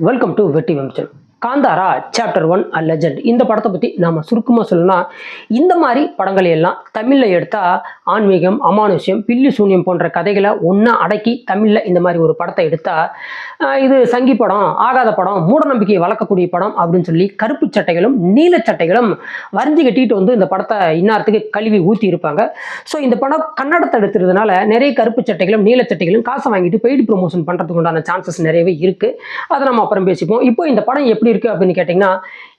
Welcome to வெற்றி வம்சம். Kantara chapter 1 அ legend. இந்த படத்தை பற்றி நாம் சுருக்கமாக சொல்லணும்னா, இந்த மாதிரி படங்களை எல்லாம் தமிழில் எடுத்தால் ஆன்மீகம், அமானுஷ்யம், பில்லி சூன்யம் போன்ற கதைகளை ஒன்றா அடக்கி தமிழில் இந்த மாதிரி ஒரு படத்தை எடுத்தால் இது சங்கி படம், ஆகாத படம், மூடநம்பிக்கையை வளர்க்கக்கூடிய படம் அப்படின்னு சொல்லி கருப்பு சட்டைகளும் நீல சட்டைகளும் வரைஞ்சி கட்டிட்டு வந்து இந்த படத்தை இன்னாரத்துக்கு கழுவி ஊற்றி இருப்பாங்க. ஸோ இந்த படம் கன்னடத்தை எடுத்துறதுனால நிறைய கருப்பு சட்டைகளும் நீல சட்டைகளும் காசை வாங்கிட்டு பெய்டு ப்ரொமோஷன் பண்ணுறதுக்கு உண்டான சான்சஸ் நிறையவே இருக்குது. அதை நம்ம அப்புறம் பேசிப்போம். இப்போ இந்த படம் எப்படி இருக்கு அப்படின்னு கேட்டிங்கன்னா,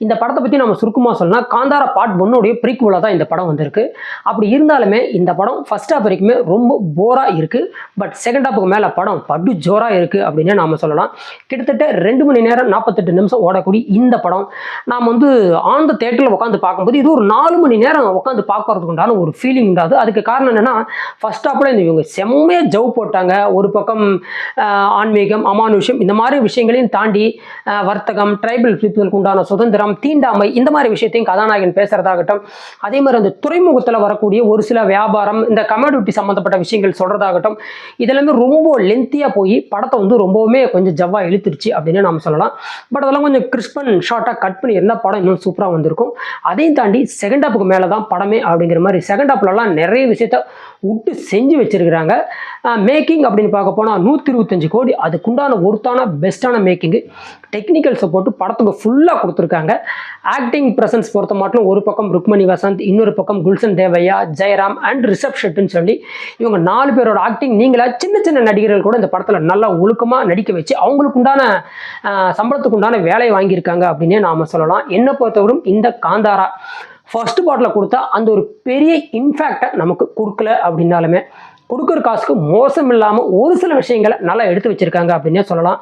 இந்த படத்தை பற்றி நம்ம சுருக்கமாக சொல்லலாம். காந்தாரா பார்ட் 1 ப்ரீக்வலாக தான் இந்த படம் வந்திருக்கு. அப்படி இருந்தாலுமே இந்த படம் ஃபர்ஸ்ட் ஹாப் வரைக்குமே ரொம்ப போராக இருக்குது. பட் செகண்ட் ஹாப்புக்கு மேலே படம் படு ஜோராக இருக்குது அப்படின்னு நாம் சொல்லலாம். கிட்டத்தட்ட 2 மணி நேரம் 48 நிமிஷம் ஓடக்கூடிய இந்த படம் நாம் வந்து ஆன் த தேட்டரில் உட்காந்து பார்க்கும்போது இது ஒரு 4 மணி நேரம் உட்காந்து பார்க்கறதுக்கு உண்டான ஒரு ஃபீலிங் உண்டாது. அதுக்கு காரணம் என்னென்னா, ஃபர்ஸ்ட் ஹாப்பில் இந்த இவங்க செம்மையாக ஜவ் போட்டாங்க. ஒரு பக்கம் ஆன்மீகம், அமானுஷ்யம் இந்த மாதிரி விஷயங்களையும் தாண்டி வர்த்தகம், ட்ரைபல் பீப்புளுக்கு உண்டான சுதந்திரம், தீண்டாமை இந்த மாதிரி விஷயத்தையும் கதாநாயகன் பேசுறதாகட்டும், அதே மாதிரி அந்த துறைமுகத்தில் வரக்கூடிய ஒரு சில வியாபாரம், இந்த கமோடிட்டி சம்மந்தப்பட்ட விஷயங்கள் சொல்றதாகட்டும், இதெல்லாமே ரொம்ப லென்த்தியாக போய் படத்தை வந்து ரொம்பவுமே கொஞ்சம் ஜவ்வா இழுத்துருச்சு அப்படின்னு நம்ம சொல்லலாம். பட் அதெல்லாம் கொஞ்சம் கிறிஸ்பன் ஷார்ட்டாக கட் பண்ணி இருந்தால் படம் இன்னும் சூப்பராக வந்திருக்கும். அதையும் தாண்டி செகண்ட் ஹாப்புக்கு மேலே தான் படமே அப்படிங்கிற மாதிரி செகண்ட் ஹாப்லலாம் நிறைய விஷயத்த விட்டு செஞ்சு வச்சிருக்கிறாங்க. மேக்கிங் அப்படின்னு பார்க்க போனால் 125 கோடி, அதுக்குண்டான ஒருத்தான பெஸ்ட்டான மேக்கிங்கு, டெக்னிக்கல் சப்போர்ட்டு படத்துக்கு ஃபுல்லாக கொடுத்துருக்காங்க. ஆக்டிங் ப்ரெசன்ஸ் பொறுத்த மட்டும் ஒரு பக்கம் ருக்மணி வசந்த், இன்னொரு பக்கம் குல்சன் தேவையா, ஜெயராம் அண்ட் ரிஷப் ஷெட்டுன்னு சொல்லி இவங்க 4 பேரோட ஆக்டிங் நீங்களா சின்ன சின்ன நடிகர்கள் கூட இந்த படத்தில் நல்லா ஒழுக்கமாக நடிக்க வச்சு அவங்களுக்கு உண்டான சம்பளத்துக்கு உண்டான வேலையை வாங்கியிருக்காங்க அப்படின்னே நாம் சொல்லலாம். என்னை பொறுத்தவரைக்கும் இந்த காந்தாரா ஃபர்ஸ்ட் பார்ட்டில் கொடுத்தா அந்த ஒரு பெரிய இம்பேக்டை நமக்கு கொடுக்கல அப்படின்னாலுமே கொடுக்குற காசுக்கு மோசம் இல்லாமல் ஒரு சில விஷயங்களை நல்லா எடுத்து வச்சிருக்காங்க அப்படின்னே சொல்லலாம்.